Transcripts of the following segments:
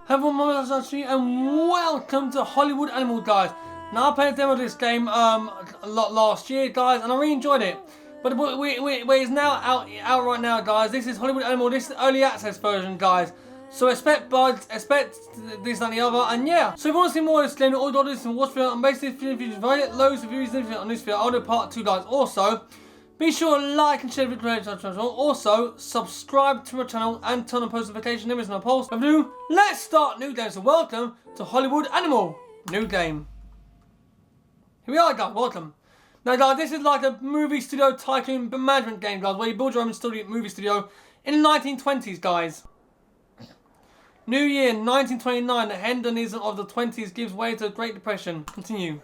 Hello and welcome to Hollywood Animal, guys. Now I played a demo of this game last year, guys, and I really enjoyed it. But it's now out right now, guys. This is Hollywood Animal. This is the early access version, guys. So expect bugs, expect this and the other, and yeah. So if you want to see more of this game, all you got to do is watch video and basically if you get loads of views on this video, I'll do part 2, guys. Also, be sure to like and share the video to our channel. Also, subscribe to my channel and turn on post notifications. Never miss my post. Let's start new game. So welcome to Hollywood Animal. New game. Here we are, guys. Welcome. Now, guys, this is like a movie studio tycoon management game, guys, where you build your own movie studio in the 1920s, guys. New year, 1929. The hedonism of the 20s gives way to the Great Depression. Continue.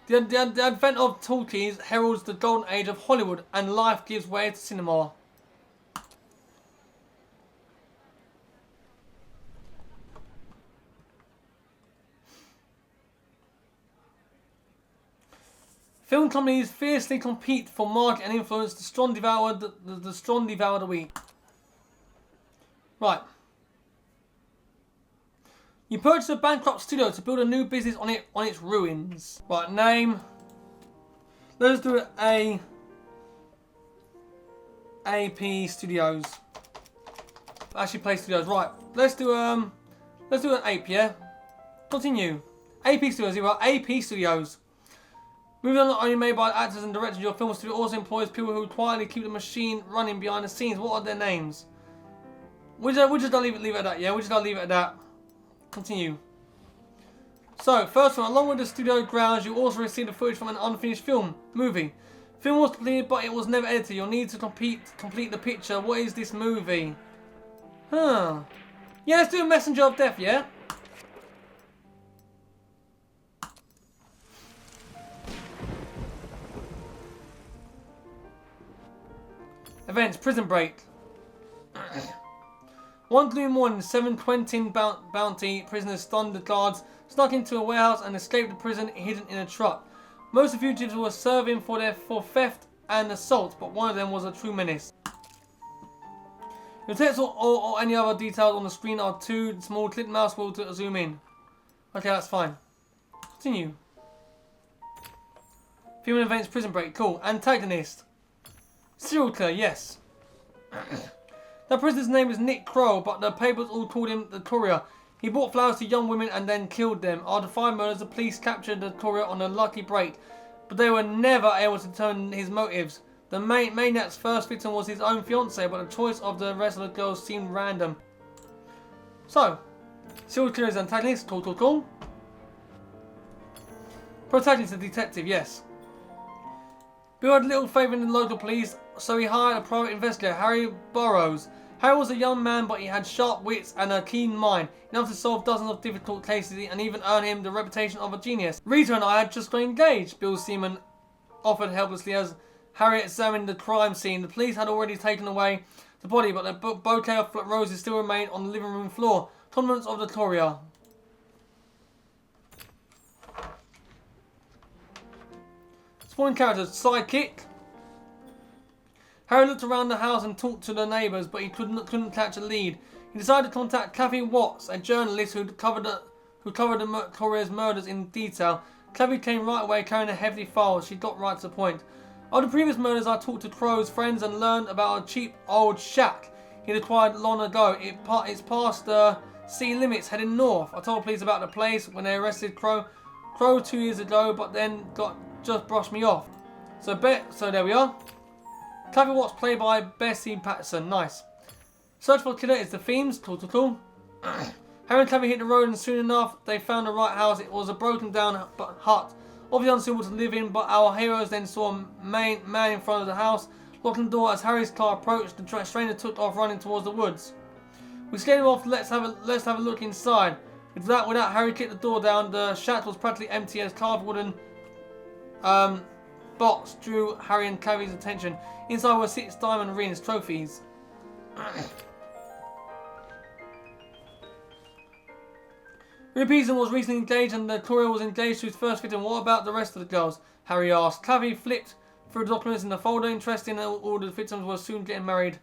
The advent of talkies heralds the golden age of Hollywood, and life gives way to cinema. Film companies fiercely compete for market and influence. The strong devour the strong devour the weak. Right. You purchase a bankrupt studio to build a new business on its ruins. Right, name. Let's do it AP Studios. Actually, Play Studios. Right. Let's do an AP. Yeah. Continue. AP Studios. You are AP Studios. Movies are not only made by actors and directors. Your film studio also employs people who quietly keep the machine running behind the scenes. What are their names? We're just gonna leave it at that. Yeah, we're just gonna leave it at that. Continue. So, first one, along with the studio grounds, you also received the footage from an unfinished movie. Film was completed, but it was never edited. You'll need to complete the picture. What is this movie? Huh. Yeah, let's do Messenger of Death, yeah? Events, Prison Break. One gloomy morning, 7 Quentin bounty prisoners stunned the guards, snuck into a warehouse and escaped the prison hidden in a truck. Most of the fugitives were serving for theft and assault, but one of them was a true menace. The text or any other details on the screen are too small. Click the mouse wheel to zoom in. Okay, that's fine. Continue. Film Events, Prison Break, cool. Antagonist. Serial killer, yes. The prisoner's name is Nick Kroll, but the papers all called him the Courier. He brought flowers to young women and then killed them. After 5 murders, the police captured the Courier on a lucky break, but they were never able to determine his motives. The maniac's first victim was his own fiancée, but the choice of the rest of the girls seemed random. So, serial killer's antagonist, cool. Protagonist, a detective, yes. Bill had little faith in the local police, so he hired a private investigator, Harry Burroughs. Harry was a young man, but he had sharp wits and a keen mind, enough to solve dozens of difficult cases and even earn him the reputation of a genius. Rita and I had just got engaged, Bill Seaman offered helplessly as Harry examined the crime scene. The police had already taken away the body, but the bouquet of roses still remained on the living room floor. Tolerance of the Courier. Supporting characters, sidekick. Harry looked around the house and talked to the neighbours, but he couldn't catch a lead. He decided to contact Kathy Watts, a journalist who covered the Courier's murders in detail. Kathy came right away carrying a hefty file. She got right to the point. After previous murders, I talked to Crow's friends and learned about a cheap old shack he'd acquired long ago. It's past the city limits, heading north. I told police about the place when they arrested Crow 2 years ago, but then just brushed me off. So there we are. Kathy Watts, played by Bessie Patterson. Nice. Search for killer is the themes. Cool. Harry and Kathy hit the road, and soon enough they found the right house. It was a broken down hut, obviously unsuitable to live in, but our heroes then saw a man in front of the house, locking the door. As Harry's car approached, the stranger took off running towards the woods. We scared him off. Let's have a look inside. Without Harry kicked the door down, the shack was practically empty as carved wooden box drew Harry and Kathy's attention. Inside were 6 diamond rings, trophies. Rhea Peterson was recently engaged and Victoria was engaged to his first victim. What about the rest of the girls? Harry asked. Claffy flipped through the documents in the folder. Interesting, all the victims were soon getting married.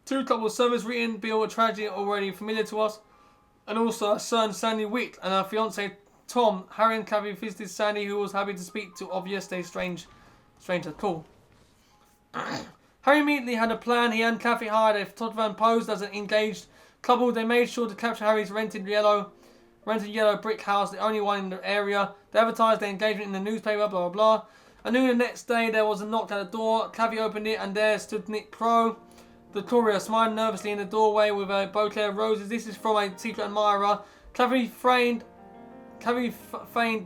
2 couples service written bill, a tragedy already familiar to us. And also her son Sandy Wick and her fiance Tom. Harry and Claffy visited Sandy, who was happy to speak to of yesterday's stranger. Cool. Harry immediately had a plan. He and Claffy hired a photographer and posed as an engaged couple. They made sure to capture Harry's rented yellow brick house, the only one in the area. They advertised their engagement in the newspaper, blah, blah, blah. At noon the next day, there was a knock at the door. Claffy opened it, and there stood Nick Crow. Victoria smiled nervously in the doorway with a bouquet of roses. This is from a secret admirer. Claffy feigned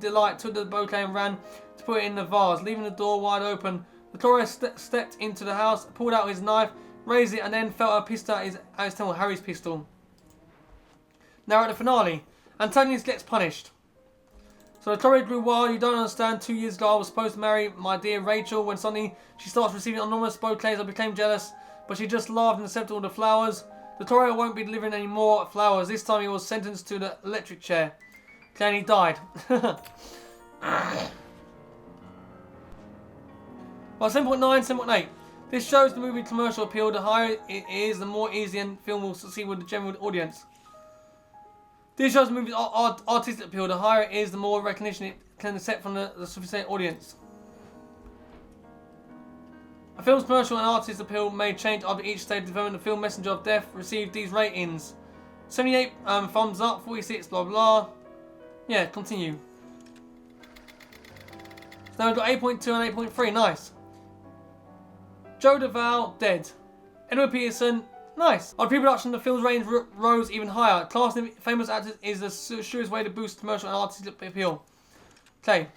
delight, took the bouquet and ran to put it in the vase, leaving the door wide open. Victoria stepped into the house, pulled out his knife, raised it, and then felt a pistol at his temple, Harry's pistol. Now at the finale, Antonius gets punished. So Victoria grew wild. You don't understand. 2 years ago, I was supposed to marry my dear Rachel. When suddenly she starts receiving enormous bouquets, I became jealous. But she just laughed and accepted all the flowers. Victoria won't be delivering any more flowers. This time he was sentenced to the electric chair. Okay, and he died. Well, 7.9, 7.8. This shows the movie commercial appeal. The higher it is, the more easy and film will succeed with the general audience. This shows the movie's artistic appeal. The higher it is, the more recognition it can accept from the sophisticated audience. A film's commercial and artistic appeal may change after each stage of development. The film Messenger of Death received these ratings. 78 thumbs up, 46 blah blah. Yeah, continue. So now we've got 8.2 and 8.3, nice. Joe Duvall, dead. Edward Peterson, nice. On pre-production, the film's ratings rose even higher. Casting famous actors is the surest way to boost commercial and artistic appeal. Okay.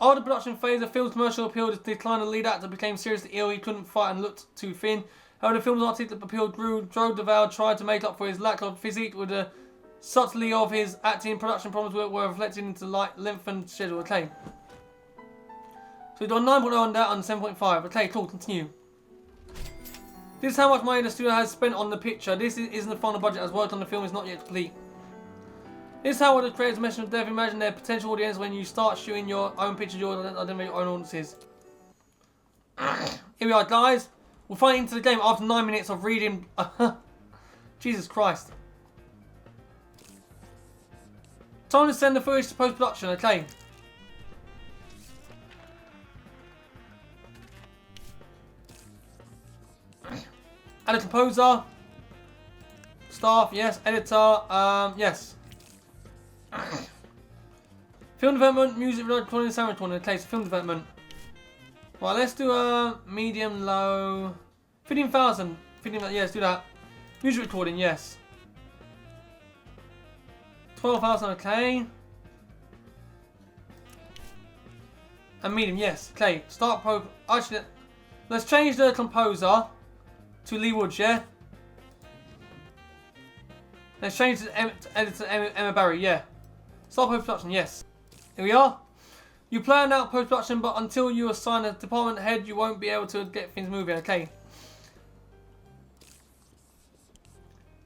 After the production phase, the film's commercial appeal declined. The lead actor became seriously ill. He couldn't fight and looked too thin. However, the film's artistic appeal grew. Joe Duvall tried to make up for his lack of physique with the subtlety of his acting. Production problems were reflected into the lengthened schedule. Okay. So we've got 9.0 on that on 7.5. Okay, cool. Continue. This is how much money the studio has spent on the picture. This isn't the final budget as work on the film is not yet complete. This is how the creators of Messenger of Death imagine their potential audience when you start shooting your own pictures, your own audiences. Here we are, guys. We'll find into the game after 9 minutes of reading. Jesus Christ. Time to send the footage to post-production, okay. Add a composer. Staff, yes. Editor, yes. Film development, music, recording, sound recording. Okay, so film development. Right, let's do a medium, low. 15,000. 15,000, yes, do that. Music recording, yes. 12,000, okay. And medium, yes. Okay, start pro. Actually, let's change the composer to Lee Woods, yeah? Let's change the editor to Emma Barry, yeah. Start post-production, yes. Here we are. You planned out post-production, but until you assign a department head, you won't be able to get things moving, okay?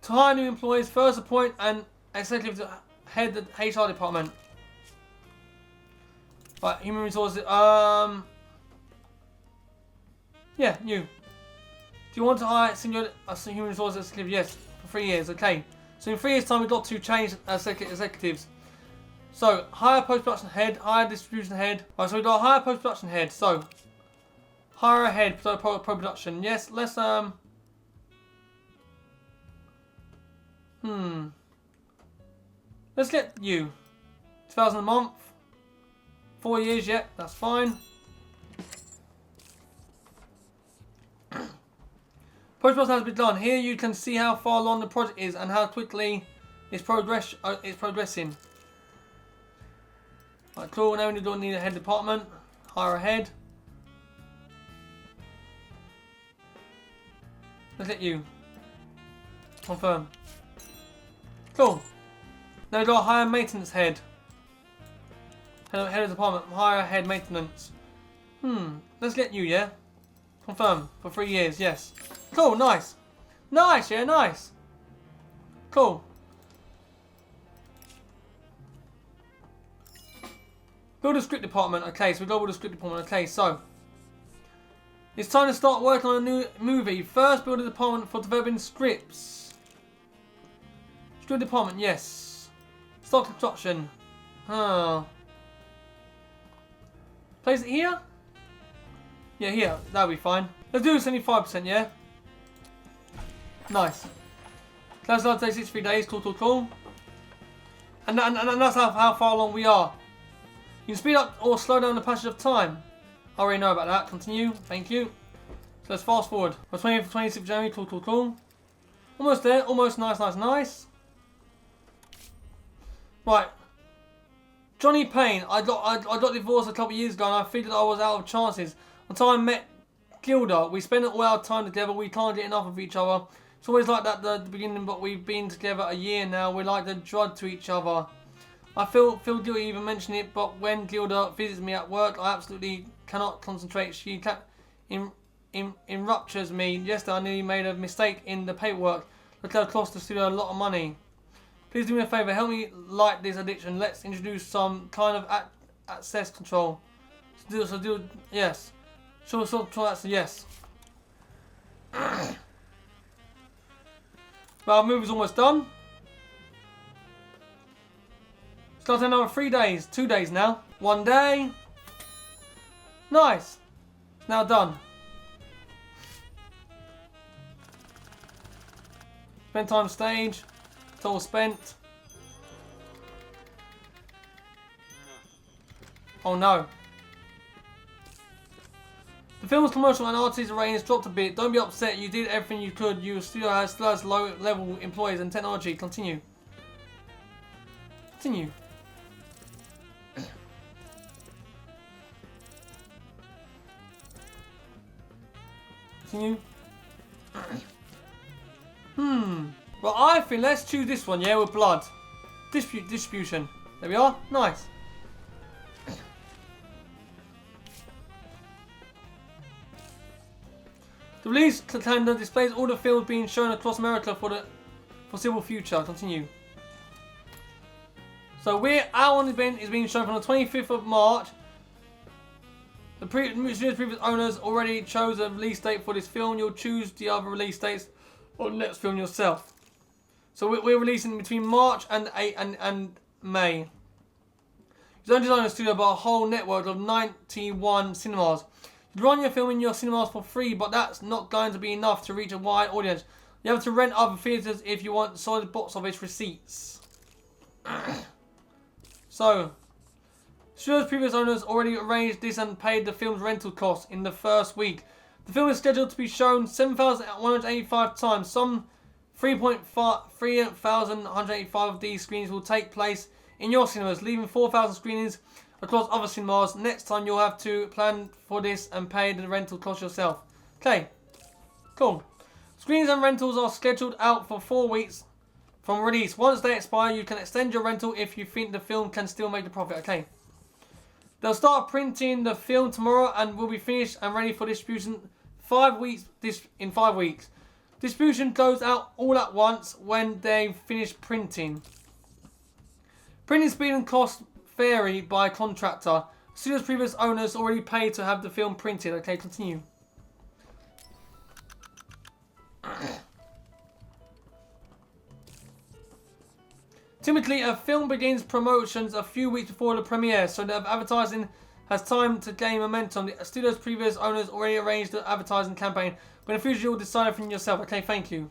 To hire new employees, first appoint an executive to head the HR department. Right, human resources, yeah, you. Do you want to hire senior human resources executive? Yes, for 3 years, okay. So in 3 years' time, we've got to change executives. So, hire post-production head, hire distribution head. Right, so we've got a hire post-production head. So, hire a head, pro-production. Yes, let's, let's get you. 2,000 a month. 4 years, yeah, that's fine. Post-production has been done. Here you can see how far along the project is and how quickly it's progressing. Right, cool. Now we don't need a head department. Hire a head. Let's get you. Confirm. Cool. Now we've got a hire maintenance head. Head of department. Hire a head maintenance. Let's get you, yeah? Confirm. For 3 years, yes. Cool, nice. Nice, yeah, nice. Cool. Build a script department. Okay, so we go with the script department. Okay, so it's time to start working on a new movie. First, build a department for developing scripts. Script department, yes. Start construction. Place it here? Yeah, here. That'll be fine. Let's do 75%, yeah? Nice. Class will take 63 days. Cool. And that's how far along we are. You can speed up or slow down the passage of time. I already know about that. Continue. Thank you. So let's fast forward. 20th, 26th January. Cool. Almost there. Almost. Nice. Right. Johnny Payne. I got divorced a couple of years ago and I figured I was out of chances. Until I met Gilda. We spent all our time together. We can't get enough of each other. It's always like that at the beginning, but we've been together a year now. We're like a drug to each other. I feel guilty even mentioning it, but when Gilda visits me at work, I absolutely cannot concentrate. She ruptures me. Yesterday I nearly made a mistake in the paperwork. Look, it cost the studio a lot of money. Please do me a favour, help me light this addiction. Let's introduce some kind of access control. Yes. Sure, that's a yes. Well, our movie's almost done. Starting another 3 days. 2 days now. 1 day. Nice. It's now done. Spend time stage. Total spent. Oh no. The film's commercial and artist ratings dropped a bit. Don't be upset. You did everything you could. Your studio still has low-level employees and technology. Continue. Continue. Well, I think let's choose this one. Yeah, with blood. Distribution. There we are. Nice. The release calendar displays all the films being shown across America for the foreseeable future. Continue. So our one event is being shown from the 25th of March. The previous owners already chose a release date for this film. You'll choose the other release dates or the next film yourself. So we're releasing between March and May. You don't design a studio but a whole network of 91 cinemas. You run your film in your cinemas for free, but that's not going to be enough to reach a wide audience. You have to rent other theatres if you want solid box office receipts. So, studio's previous owners already arranged this and paid the film's rental costs in the first week. The film is scheduled to be shown 7,185 times. Some 3,185 of these screenings will take place in your cinemas, leaving 4,000 screenings across other cinemas. Next time you'll have to plan for this and pay the rental cost yourself. Okay, cool. Screenings and rentals are scheduled out for 4 weeks from release. Once they expire, you can extend your rental if you think the film can still make a profit. Okay. They'll start printing the film tomorrow and will be finished and ready for distribution in 5 weeks. Distribution goes out all at once when they finish printing. Printing speed and cost vary by contractor. Studio's previous owners already paid to have the film printed. Okay, continue. Typically, a film begins promotions a few weeks before the premiere, so that advertising has time to gain momentum. The studio's previous owners already arranged the advertising campaign, but in the future you'll decide everything yourself. Okay, thank you.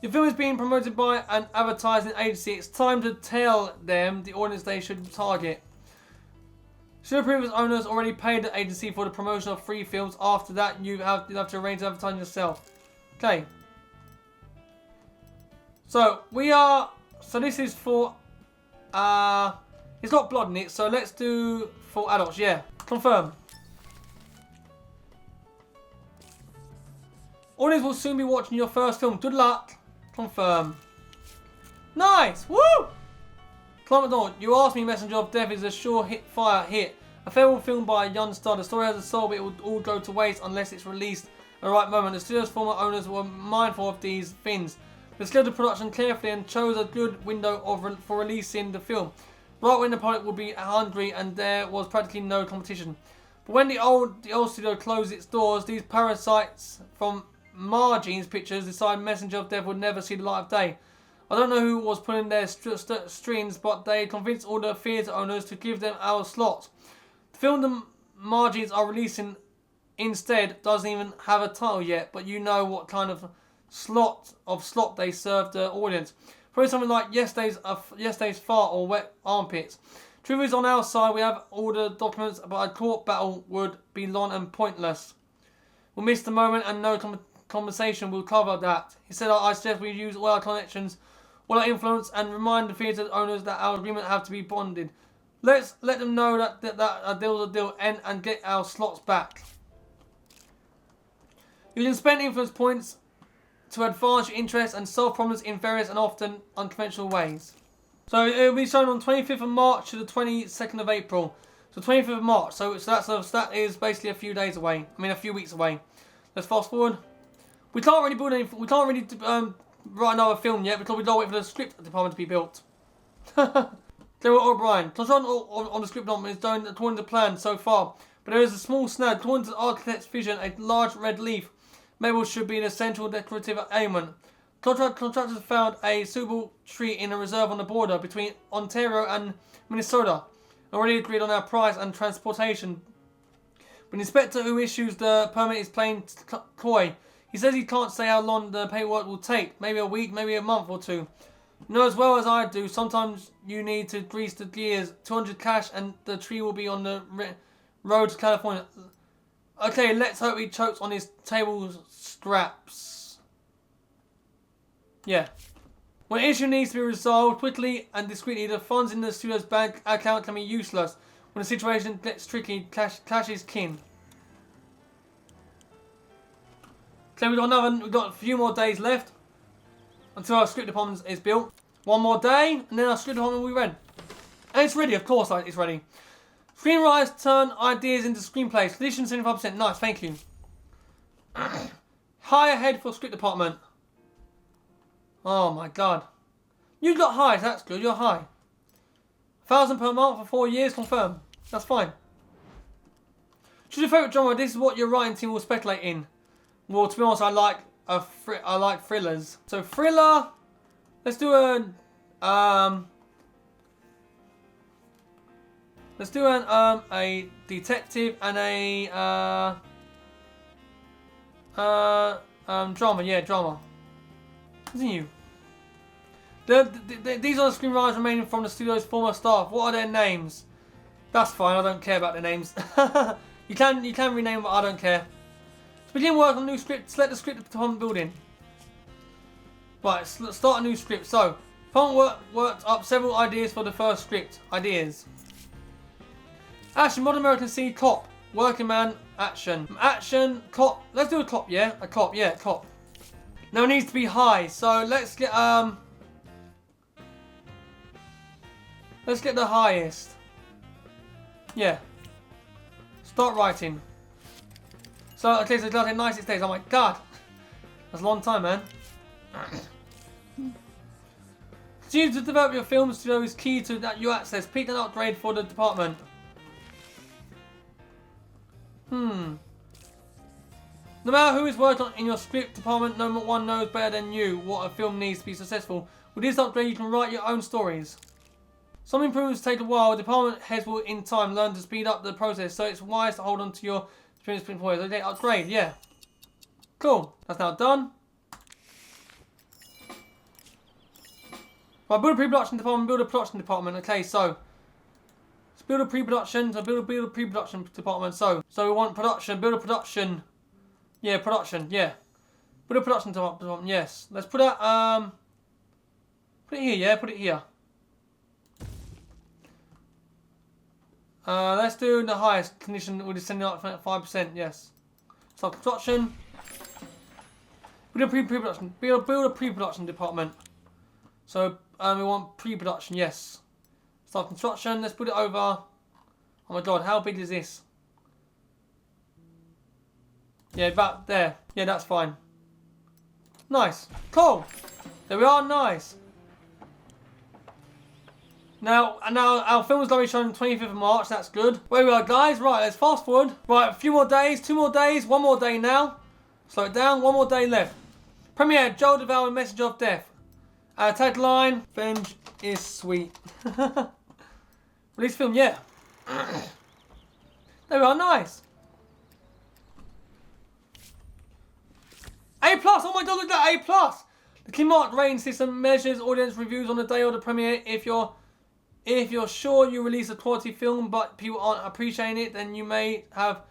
Your film is being promoted by an advertising agency. It's time to tell them the audience they should target. Studio previous owners already paid the agency for the promotion of 3 films. After that, you'll have to arrange advertising yourself. Okay. So this is for it's got blood in it, so let's do for adults. Yeah, confirm. Audience will soon be watching your first film. Good luck. Confirm. Nice. Woo! Climate Dawn, you asked me Messenger of Death is a sure fire hit. A farewell film by a young star. The story has a soul, but it will all go to waste unless it's released at the right moment. The studio's former owners were mindful of these things. They scheduled production carefully and chose a good window for releasing the film. right when the public would be hungry and there was practically no competition. But when the old studio closed its doors, these parasites from Margine's pictures decided Messenger of Death would never see the light of day. I don't know who was pulling their strings, but they convinced all the theatre owners to give them our slots. The film the Margines are releasing instead doesn't even have a title yet, but you know what kind of slot they serve the audience. Probably something like Yesterday's Fart or Wet Armpits. Truth is, on our side, we have all the documents, but a court battle would be long and pointless. We'll miss the moment and no conversation will cover that. He said, I suggest we use all our connections, all our influence, and remind the theatre owners that our agreement have to be bonded. Let's let them know that a deal's a deal and get our slots back. You can spend influence points to advance your interests and solve problems in various and often unconventional ways. So it will be shown on 25th of March to the 22nd of April. So 25th of March. So that is basically a few days away. I mean, a few weeks away. Let's fast forward. We can't really build anything. We can't really write another film yet because we don't wait for the script department to be built. Daryl O'Brien. Construction on the script department is going according to plan so far, but there is a small snag. According to the architect's vision, a large red leaf maple should be an essential decorative element. Contractors found a suitable tree in a reserve on the border between Ontario and Minnesota. Already agreed on our price and transportation. But the inspector who issues the permit is playing coy. He says he can't say how long the paperwork will take. Maybe a week, maybe a month or two. You know as well as I do, sometimes you need to grease the gears. 200 cash and the tree will be on the road to California. Okay, let's hope he chokes on his table scraps. Yeah. When an issue needs to be resolved quickly and discreetly, the funds in the studio's bank account can be useless. When the situation gets tricky, cash is king. So we've got a few more days left until our script department is built. One more day, and then our script department will be ready. And it's ready, of course it's ready. Screenwriters turn ideas into screenplays. Condition 75%. Nice, thank you. High ahead for script department. Oh my god. You got high, that's good, you're high. 1,000 per month for 4 years, confirmed. That's fine. Choose your favourite genre. This is what your writing team will speculate in. Well, to be honest, I like thrillers. So thriller. Let's do a detective and a drama. Yeah, drama. Continue. These are the screenwriters remaining from the studio's former staff. What are their names? That's fine. I don't care about their names. you can rename, but I don't care. To begin work on a new script, select the script department building. Right, let's start a new script. So, department worked up several ideas for the first script. Ideas. Action, modern American scene, cop. Working man, action. Action, cop. Let's do a cop, yeah? A cop, yeah, cop. Now it needs to be high, so let's get the highest. Yeah. Start writing. So, okay, so it's like 96 days. Oh my god. That's a long time, man. Continue to develop your film studio is key to that you access. Peak and upgrade for the department. No matter who is working in your script department, no one knows better than you what a film needs to be successful. With this upgrade, you can write your own stories. Some improvements take a while. Department heads will, in time, learn to speed up the process, so it's wise to hold on to your experienced employees. Okay, upgrade, yeah. Cool. That's now done. Right, build a pre-production department, build a production department. Okay, so let's build a pre-production. So build a pre-production department. So we want production. Build a production. Yeah, production. Yeah. Build a production department. Yes. Let's put that. Put it here. Yeah, put it here. Let's do the highest condition. We're just sending out 5%. Yes. So construction. Build a pre-production. Build a pre-production department. So we want pre-production. Yes. Start construction. Let's put it over. Oh my god, how big is this? Yeah, about there. Yeah, that's fine. Nice. Cool. There we are. Nice. Now our film is going to be shown on 25th of March. That's good. Where we are, guys. Right, let's fast forward. Right, a few more days, 2 more days, 1 more day now. Slow it down. 1 more day left. Premiere: Joel Devouring Messenger of Death. Tagline: Revenge is sweet. Release film, yeah. There we are. Nice. A+, oh my god, look at that, A+. The Climark rating system measures audience reviews on the day of the premiere. If you're sure you release a quality film but people aren't appreciating it, then you may have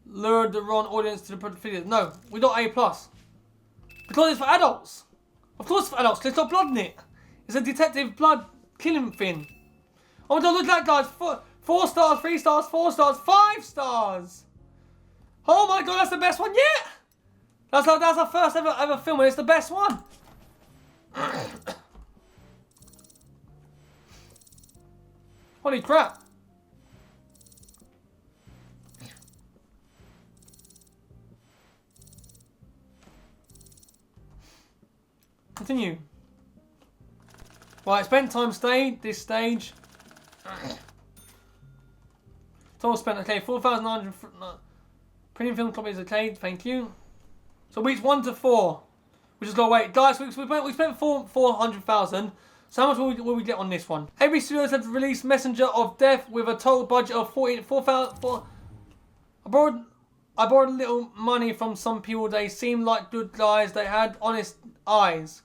lured the wrong audience to the video. No, we got A+. Because it's for adults. Of course it's for adults, because it's got blood in it. It's a detective blood killing thing. Oh my god, look at that, guys. 4 stars, 3 stars, 4 stars, 5 stars. Oh my god, that's the best one yet. That's our first ever film, and it's the best one. Holy crap. Continue. Right, spent time stayed, this stage. Total spent, okay, 4,900. Premium film copies, okay, thank you. So weeks 1 to 4. We just gotta wait. Guys, we spent 400,000. So how much will we get on this one? Every studio has released Messenger of Death with a total budget of 4,000. I borrowed a little money from some people. They seemed like good guys. They had honest eyes.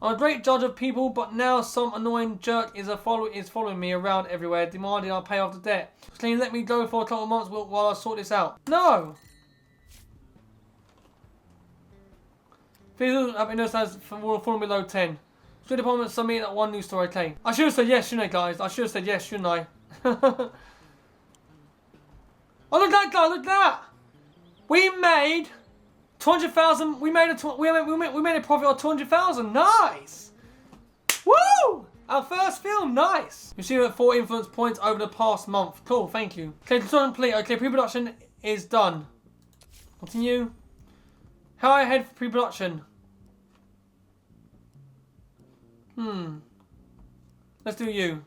I'm a great judge of people, but now some annoying jerk is following me around everywhere, demanding I pay off the debt. So can you let me go for a couple of months while I sort this out? No! Please happiness has fallen below 10. Street Department submitted that 1 news story, okay. I should have said yes, shouldn't I, guys? I should have said yes, shouldn't I? Oh, look at that guy, look at that! We made 200,000. We made a profit of 200,000. Nice. Woo! Our first film. Nice. You see that 4 influence points over the past month. Cool. Thank you. Okay, construction complete. Okay, pre-production is done. Continue. How I head for pre-production. Let's do you.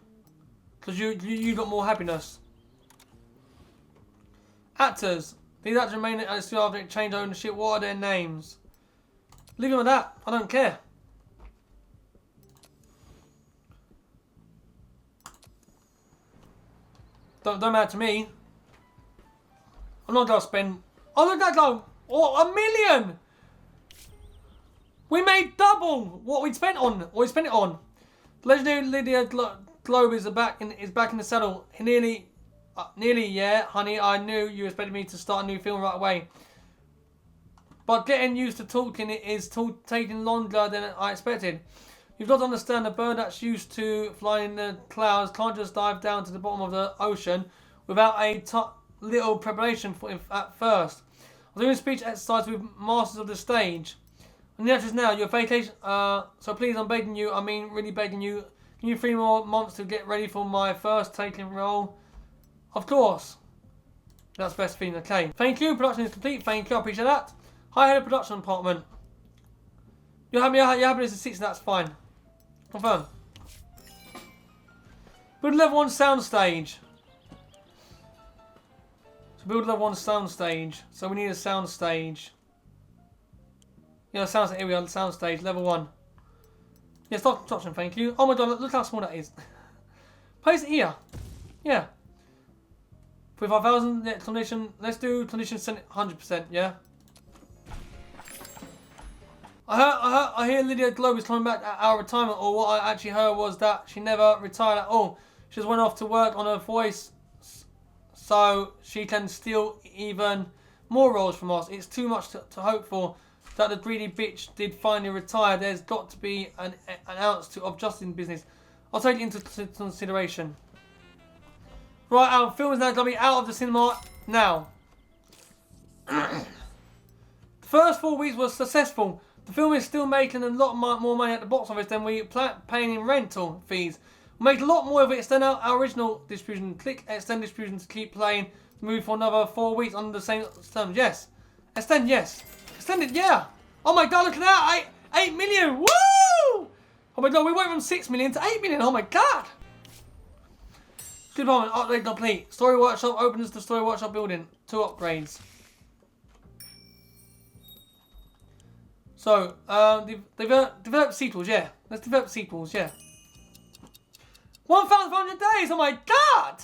Because you got more happiness. Actors. These actors remain at the after change ownership. What are their names? Leave them at that. I don't care. Don't matter to me. I'm not gonna spend. Oh, look at that guy. Oh, 1 million. We made double what we spent on. What we spent it on. Legendary Lydia Globe is back in the saddle. Nearly, yeah, honey. I knew you expected me to start a new film right away. But getting used to talking is taking longer than I expected. You've got to understand, a bird that's used to flying in the clouds can't just dive down to the bottom of the ocean without a little preparation at first. I was doing a speech exercise with masters of the stage. And the actress now, your vacation. So please, I'm begging you. I mean, really begging you. Give me 3 more months to get ready for my first taking role. Of course. That's best thing. Okay. Thank you. Production is complete. Thank you. I appreciate that. Hi, head of production department. You're happy as a 6. That's fine. Confirm. Build level 1 sound stage. So build level 1 sound stage. So we need a sound stage. Yeah, sound. Here we are. Sound stage level 1. Yeah, start construction. Thank you. Oh my god! Look how small that is. Place it here. Yeah. 45,000. Yeah, condition. Let's do condition 100%. Yeah. I hear Lydia Globe is coming back at our retirement, or what I actually heard was that she never retired at all. She just went off to work on her voice so she can steal even more roles from us. It's too much to hope for that the greedy bitch did finally retire. There's got to be an ounce of justice in business. I'll take it into consideration. Right, our film is now going to be out of the cinema now. The first 4 weeks was successful. The film is still making a lot more money at the box office than we paying in rental fees. We made a lot more of it. Extend out our original distribution. Click extend distribution to keep playing the movie for another 4 weeks under the same terms. Yes. Extend, yes. Extend it, yeah. Oh my god, look at that. 8 million. Woo! Oh my god, we went from 6 million to 8 million. Oh my god. Department upgrade complete. Story workshop opens the story workshop building. 2 upgrades. So, develop sequels, yeah. Let's develop sequels, yeah. 1,500 days, oh my god!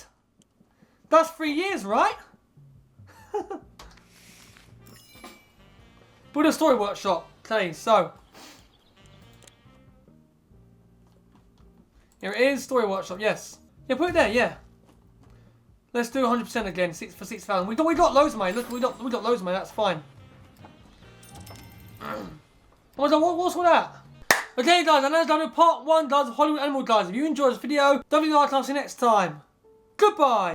That's 3 years, right? Build a story workshop. Okay, so. Here it is, story workshop, yes. Yeah, put it there, yeah. Let's do 100% again, for 6,000. We got loads of money, look, we got loads of money, that's fine. What's all that? Okay guys, and that's done with part 1 guys of Hollywood Animal guys. If you enjoyed this video, don't forget to like and I'll see you next time. Goodbye!